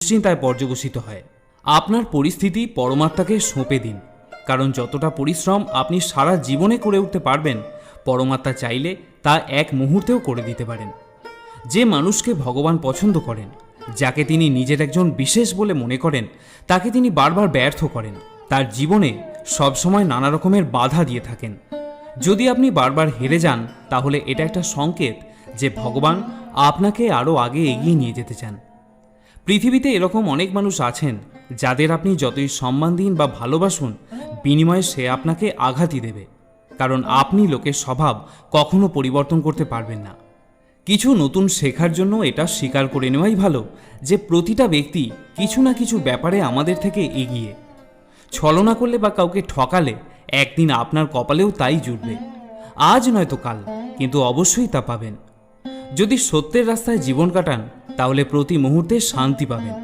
দুশ্চিন্তায় পর্যবসিত হয়। আপনার পরিস্থিতি পরমাত্মাকে সঁপে দিন, কারণ যতটা পরিশ্রম আপনি সারা জীবনে করে উঠতে পারবেন, পরমাত্মা চাইলে তা এক মুহূর্তেও করে দিতে পারেন। যে মানুষকে ভগবান পছন্দ করেন, যাকে তিনি নিজের একজন বিশেষ বলে মনে করেন, তাকে তিনি বারবার ব্যর্থ করেন, তার জীবনে সবসময় নানা রকমের বাধা দিয়ে থাকেন। যদি আপনি বারবার হেরে যান, তাহলে এটা একটা সংকেত যে ভগবান আপনাকে আরও আগে এগিয়ে নিয়ে যেতে চান। পৃথিবীতে এরকম অনেক মানুষ আছেন যাদের আপনি যতই সম্মান দিন বা ভালোবাসুন, বিনিময়ে সে আপনাকে আঘাতই দেবে, কারণ আপনি লোকের স্বভাব কখনো পরিবর্তন করতে পারবেন না। কিছু নতুন শেখার জন্য এটা স্বীকার করে নেওয়াই ভালো যে প্রতিটা ব্যক্তি কিছু না কিছু ব্যাপারে আমাদের থেকে এগিয়ে। ছলনা করলে বা কাউকে ঠকালে একদিন আপনার কপালেও তাই জুটবে, আজ নয়তো কাল, কিন্তু অবশ্যই তা পাবেন। যদি সত্যের রাস্তায় জীবন কাটান, তাহলে প্রতি মুহূর্তে শান্তি পাবেন।